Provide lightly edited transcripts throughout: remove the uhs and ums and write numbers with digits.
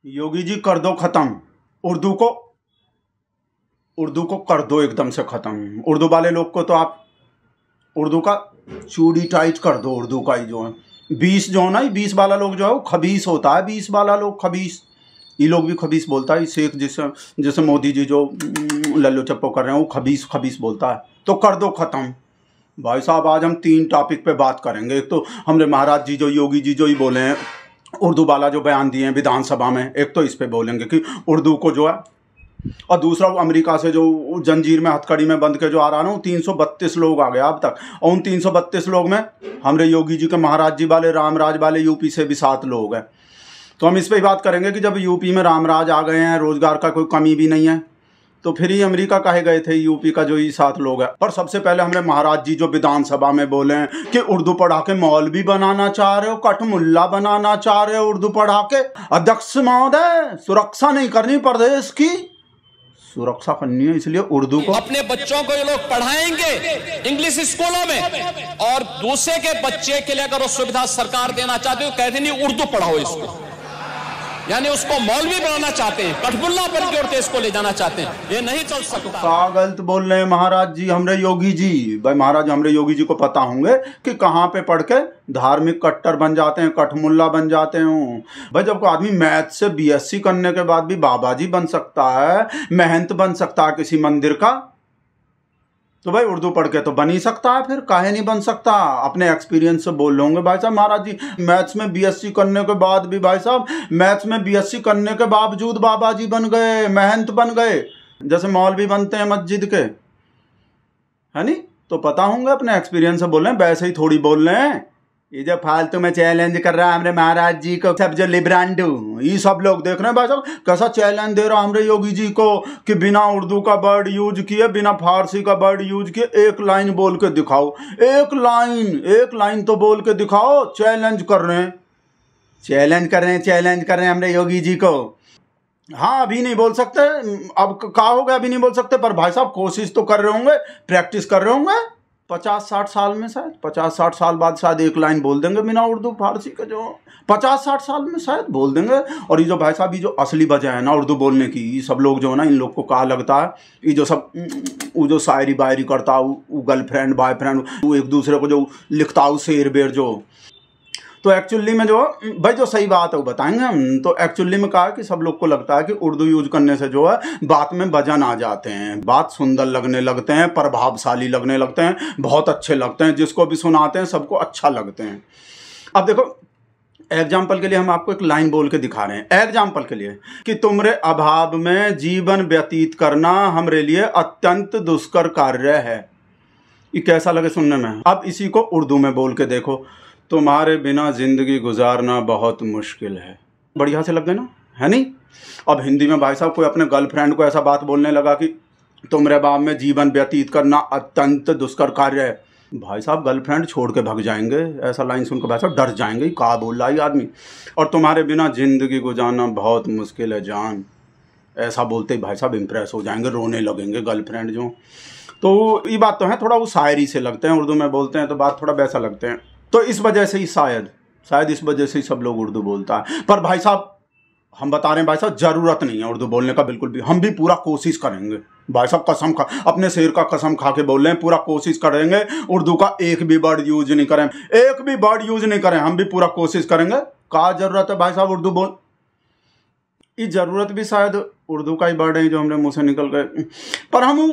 योगी जी कर दो खत्म उर्दू को कर दो एकदम से खत्म। उर्दू वाले लोग को तो आप उर्दू का चूड़ी टाइट कर दो। उर्दू का ही जो है 20 जो है ना, 20 वाला लोग जो है वो खबीस होता है। 20 वाला लोग खबीस, ये लोग भी खबीस बोलता है। शेख जैसे मोदी जी जो लल्लो चप्पो कर रहे हैं वो खबीस खबीस बोलता है। तो कर दो खत्म भाई साहब। आज हम 3 टॉपिक पे बात करेंगे। एक तो हमने महाराज जी जो योगी जी जो ही बोले हैं, उर्दू वाला जो बयान दिए हैं विधानसभा में, एक तो इस पे बोलेंगे कि उर्दू को जो है, और दूसरा वो अमेरिका से जो जंजीर में हथकड़ी में बंद के जो आ रहा ना, 332 लोग आ गए अब तक। और उन 332 लोग में हमारे योगी जी के महाराज जी वाले रामराज वाले यूपी से भी 7 लोग हैं। तो हम इस पर ही बात करेंगे कि जब यूपी में रामराज आ गए हैं, रोजगार का कोई कमी भी नहीं है, तो फिर ही अमेरिका काहे गए थे यूपी का जो ये 7 लोग हैं। पर सबसे पहले हमने महाराज जी जो विधानसभा में बोले हैं कि उर्दू पढ़ा के मौलवी बनाना चाह रहे हो, कठमुल्ला बनाना चाह रहे हो उर्दू पढ़ा के। अध्यक्ष महोदय, सुरक्षा नहीं करनी प्रदेश की, सुरक्षा करनी है, इसलिए उर्दू को अपने बच्चों को ये लोग पढ़ाएंगे इंग्लिश स्कूलों में, और दूसरे के बच्चे के लिए अगर वो सुविधा सरकार देना चाहते हो, कहते नहीं उर्दू पढ़ाओ इसको, यानी उसको मौलवी बनाना चाहते हैं, कठपुल्ला पर की ओर इसको ले जाना चाहते हैं। ये नहीं चल सकता। क्या गलत बोल रहे हैं महाराज जी हमरे योगी जी। भाई महाराज हमरे योगी जी को पता होंगे कि कहाँ पे पढ़ के धार्मिक कट्टर बन जाते हैं, कठमुल्ला बन जाते हैं। भाई जब कोई आदमी मैथ से BSc करने के बाद भी बाबा जी बन सकता है, महंत बन सकता है किसी मंदिर का, तो भाई उर्दू पढ़ के तो बन ही सकता है। फिर काहे नहीं बन सकता? अपने एक्सपीरियंस से बोल रहे होंगे भाई साहब। महाराज जी मैथ्स में BSc करने के बाद भी, भाई साहब मैथ्स में BSc करने के बावजूद बाबा जी बन गए, महंत बन गए, जैसे मौलवी बनते हैं मस्जिद के, है नी? तो पता होंगे, अपने एक्सपीरियंस से बोल रहे हैं, वैसे ही थोड़ी बोल रहे हैं। ये जो फालतू में चैलेंज कर रहा है हमारे महाराज जी को, सब जो लिब्रांडू, ये सब लोग देख रहे हैं भाई साहब कैसा चैलेंज दे रहा हमारे योगी जी को कि बिना उर्दू का वर्ड यूज किए, बिना फारसी का वर्ड यूज किए, एक लाइन बोल के दिखाओ। एक लाइन तो बोल के दिखाओ। चैलेंज कर रहे हैं हमारे योगी जी को। हाँ अभी नहीं बोल सकते, अब क्या हो गया, अभी नहीं बोल सकते, पर भाई साहब कोशिश तो कर रहे होंगे, प्रैक्टिस कर रहे होंगे। 50-60 साल में, शायद 50-60 साल बाद शायद एक लाइन बोल देंगे बिना उर्दू फारसी के, जो 50-60 साल में शायद बोल देंगे। और ये जो भाई साहब ये जो असली वजह है ना उर्दू बोलने की, ये सब लोग जो है ना, इन लोग को कहा लगता है, ये जो सब वो जो शायरी बायरी करता, वो गर्लफ्रेंड बॉयफ्रेंड, वो एक दूसरे को जो लिखता, वो शेर बेर जो, तो एक्चुअली में जो भाई जो सही बात है वो बताएंगे हम। तो एक्चुअली में कहा कि सब लोग को लगता है कि उर्दू यूज करने से जो है बात में वजन आ जाते हैं, बात सुंदर लगने लगते हैं, प्रभावशाली लगने लगते हैं, बहुत अच्छे लगते हैं, जिसको भी सुनाते हैं सबको अच्छा लगते हैं। अब देखो एग्जाम्पल के लिए हम आपको एक लाइन बोल के दिखा रहे हैं, एग्जाम्पल के लिए, कि तुम्हारे अभाव में जीवन व्यतीत करना हमरे लिए अत्यंत दुष्कर कार्य है। ये कैसा लगे सुनने में? अब इसी को उर्दू में बोल के देखो, तुम्हारे बिना जिंदगी गुजारना बहुत मुश्किल है। बढ़िया से लग गए ना, है नहीं? अब हिंदी में भाई साहब कोई अपने गर्लफ्रेंड को ऐसा बात बोलने लगा कि तुम्हारे बाप में जीवन व्यतीत करना अत्यंत दुष्कर कार्य है, भाई साहब गर्लफ्रेंड छोड़ के भाग जाएंगे। ऐसा लाइन सुनकर भाई साहब डर जाएंगे, कहाँ बोल रहा है आदमी। और तुम्हारे बिना जिंदगी गुजारना बहुत मुश्किल है जान, ऐसा बोलते ही भाई साहब इम्प्रेस हो जाएंगे, रोने लगेंगे गर्लफ्रेंड जो। तो ये बात तो है, थोड़ा वो शायरी से लगते हैं, उर्दू में बोलते हैं तो बात थोड़ा वैसा लगते हैं। तो इस वजह से ही शायद इस वजह से ही सब लोग उर्दू बोलता है। पर भाई साहब हम बता रहे हैं भाई साहब जरूरत नहीं है उर्दू बोलने का बिल्कुल भी। हम भी पूरा कोशिश करेंगे भाई साहब, कसम खा, अपने शेर का कसम खा के बोल रहे हैं, पूरा कोशिश करेंगे उर्दू का एक भी वर्ड यूज नहीं करें, एक भी वर्ड यूज नहीं करें। हम भी पूरा कोशिश करेंगे। क्या जरूरत है भाई साहब उर्दू बोल, ये जरूरत भी शायद उर्दू का ही वर्ड है जो हमारे मुंह से निकल गए, पर हम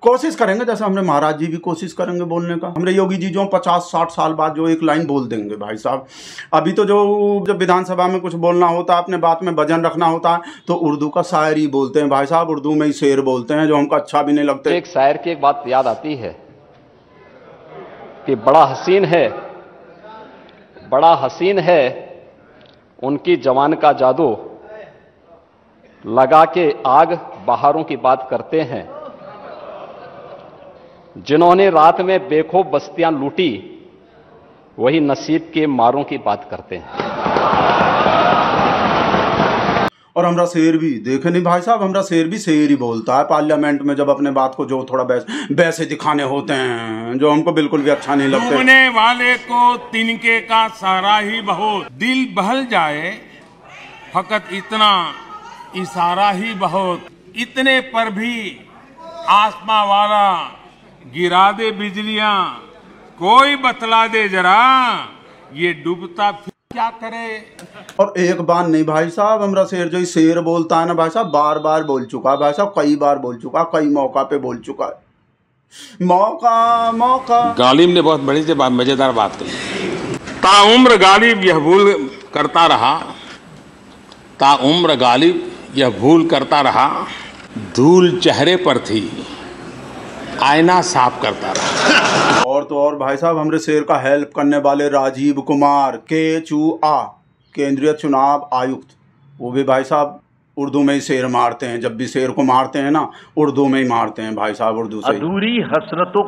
कोशिश करेंगे, जैसे हमने महाराज जी भी कोशिश करेंगे बोलने का। हमरे योगी जी जो 50-60 साल बाद जो एक लाइन बोल देंगे भाई साहब। अभी तो जब विधानसभा में कुछ बोलना होता है, अपने बात में वजन रखना होता है, तो उर्दू का शायरी बोलते हैं भाई साहब, उर्दू में ही शेर बोलते हैं जो हमको अच्छा भी नहीं लगते। एक शायर की एक बात याद आती है कि बड़ा हसीन है उनकी जवान का जादू, लगा के आग बहारों की बात करते हैं, जिन्होंने रात में बेखौफ बस्तियां लूटी, वही नसीब के मारों की बात करते हैं। और हमरा शेर भी देखे नहीं भाई साहब, हमरा शेर भी शेर ही बोलता है पार्लियामेंट में, जब अपने बात को जो थोड़ा वैसे दिखाने होते हैं जो हमको बिल्कुल भी अच्छा नहीं लगते। डूबने वाले को तिनके का सहारा ही बहुत, दिल बहल जाए फकत इतना इशारा ही बहुत, इतने पर भी आसमां वाला गिरा दे बिजलियां, कोई बतला दे जरा ये डूबता फिर क्या करे। और एक बार नहीं भाई साहब, हमरा शेर जो शेर बोलता है ना भाई साहब, बार बार बोल चुका है भाई साहब, कई बार बोल चुका, कई मौका पे बोल चुका है। मौका गालिब ने बहुत बड़ी से मजेदार बात कही। ताउम्र गालिब यह भूल करता रहा, ताउम्र गालिब यह भूल करता रहा, धूल चेहरे पर थी आईना साफ करता रहा। और तो और भाई साहब, हमरे शेर का हेल्प करने वाले राजीव कुमार केंद्रीय चुनाव आयुक्त, वो भी भाई साहब उर्दू में ही शेर मारते हैं। जब भी शेर को मारते हैं ना, उर्दू में ही मारते हैं भाई साहब, उर्दू से। अधूरी हसरतों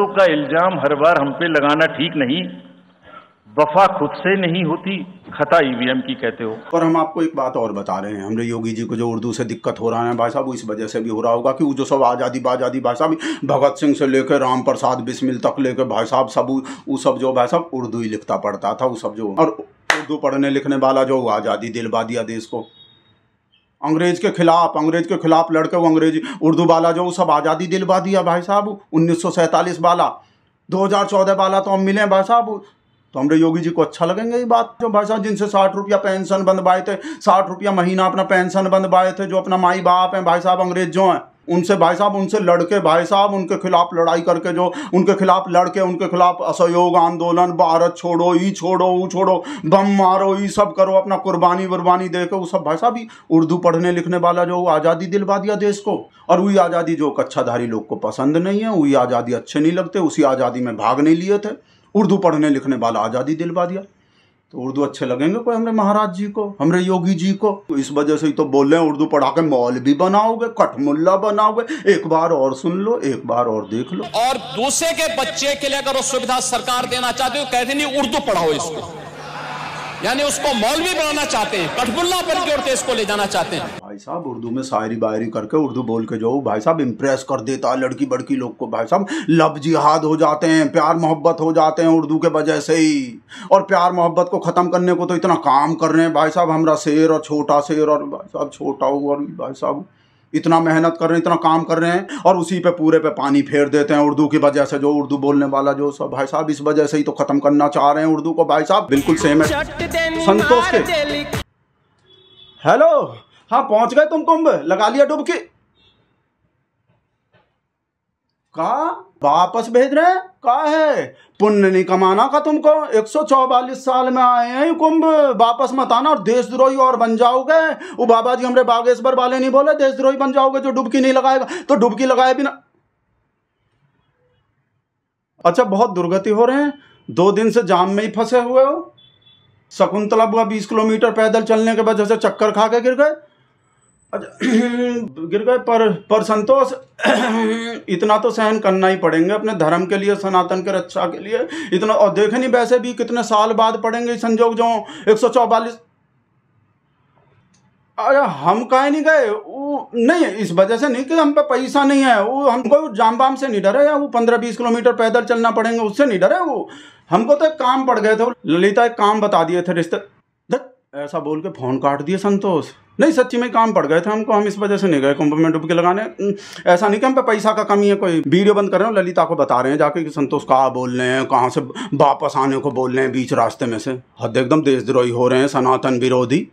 का इल्जाम हर बार हम पे लगाना ठीक नहीं। वफा खुद से नहीं होती, खता ईवीएम की कहते हो। पर हम आपको एक बात और बता रहे हैं, हमरे योगी जी को जो उर्दू से दिक्कत हो रहा है भाई साहब, वो इस वजह से भी हो रहा होगा कि वो जो सब आज़ादी भाई साहब, भगत सिंह से लेकर राम प्रसाद बिस्मिल तक लेकर भाई साहब सब वो सब जो भाई साहब उर्दू ही लिखता पढ़ता था, वो सब जो, और उर्दू पढ़ने लिखने वाला जो आज़ादी दिलवा दिया देश को। अंग्रेज के खिलाफ लड़के वो अंग्रेजी उर्दू वाला जो सब आज़ादी दिलवा दिया भाई साहब। 1947 वाला, 2014 वाला तो हम मिले भाई साहब। तो हमरे योगी जी को अच्छा लगेंगे ये बात, जो भाई साहब जिनसे 60 रुपया पेंशन बंधवाए थे, 60 रुपया महीना अपना पेंशन बंधवाए थे, जो अपना माई बाप हैं भाई साहब, अंग्रेज जो हैं, उनसे भाई साहब, उनसे लड़के भाई साहब, उनके खिलाफ लड़ाई करके, जो उनके खिलाफ लड़के, उनके खिलाफ असहयोग आंदोलन, भारत छोड़ो, ई छोड़ो, वो छोड़ो, बम मारो, ये सब करो, अपना कुर्बानी दे के वो सब भाई साहब ही उर्दू पढ़ने लिखने वाला जो आज़ादी दिलवा दिया देश को। और वही आज़ादी जो कच्छाधारी लोग को पसंद नहीं है, वही आज़ादी अच्छे नहीं लगते, उसी आज़ादी में भाग नहीं लिए थे, उर्दू पढ़ने लिखने वाला आज़ादी दिलवा दिया। तो उर्दू अच्छे लगेंगे कोई हमरे महाराज जी को, हमरे योगी जी को? तो इस वजह से ही तो बोल रहे हैं, उर्दू पढ़ा के मौलवी बनाओगे, कठमुल्ला बनाओगे। एक बार और सुन लो, एक बार और देख लो। और दूसरे के बच्चे के लिए अगर वो सुविधा सरकार देना चाहते हो, कहते नहीं उर्दू पढ़ाओ इसको, यानी उसको मौलवी बनाना चाहते हैं, कठमुल्ला बन के और देश को ले जाना चाहते हैं। भाई साहब उर्दू में शायरी बायरी करके, उर्दू बोल के जो भाई साहब इम्प्रेस कर देता है लड़की बड़की लोग को भाई साहब, लब जिहाद हो जाते हैं, प्यार मोहब्बत हो जाते हैं उर्दू के वजह से ही। और प्यार मोहब्बत को ख़त्म करने को तो इतना काम कर रहे हैं भाई साहब, हमरा शेर और छोटा शेर, और भाई साहब छोटा हुआ और भाई साहब इतना मेहनत कर रहे हैं, इतना काम कर रहे हैं, और उसी पे पूरे पे पानी फेर देते हैं उर्दू की वजह से। जो उर्दू बोलने वाला जो सब भाई साहब, इस वजह से ही तो ख़त्म करना चाह रहे हैं उर्दू को भाई साहब। बिल्कुल सेम है संतोष के। हेलो, हाँ पहुंच गए तुम कुंभ, लगा लिया डुबकी? का वापस भेज रहे हैं? का है पुण्य नहीं कमाना का तुमको? 144 साल में आए हैं कुंभ, वापस मत आना और देशद्रोही और बन जाओगे। वो बाबा जी हमरे बागेश्वर वाले नहीं बोले देशद्रोही बन जाओगे जो डुबकी नहीं लगाएगा? तो डुबकी लगाए बिना। अच्छा, बहुत दुर्गति हो रहे हैं, 2 दिन से जाम में ही फंसे हुए हो। शकुंतला बुआ 20 किलोमीटर पैदल चलने के वजह से चक्कर खा के गिर गए। गिर गए पर संतोष इतना तो सहन करना ही पड़ेंगे अपने धर्म के लिए, सनातन के रक्षा के लिए इतना। और देखे नहीं वैसे भी कितने साल बाद पड़ेंगे संजोग जो 144। अरे हम काहे नहीं गए? वो नहीं, इस वजह से नहीं कि हम पे पैसा नहीं है, वो हमको जाम बाम से नहीं डरे, या वो 15-20 किलोमीटर पैदल चलना पड़ेंगे उससे नहीं डरे। वो हमको तो एक काम पड़ गए थे, ललिता एक काम बता दिए थे, रिश्ते ऐसा बोल के फोन काट दिए संतोष। नहीं सच्ची में काम पड़ गए थे हमको, हम इस वजह से नहीं गए कुंभ में डुबकी लगाने। ऐसा नहीं कि हम पे पैसा का कमी है, कोई वीडियो बंद कर रहे हो, ललिता को बता रहे हैं जाके कि संतोष कहाँ बोल रहे हैं, कहाँ से वापस आने को बोल रहे हैं बीच रास्ते में से। हद एकदम देशद्रोही हो रहे हैं, सनातन विरोधी।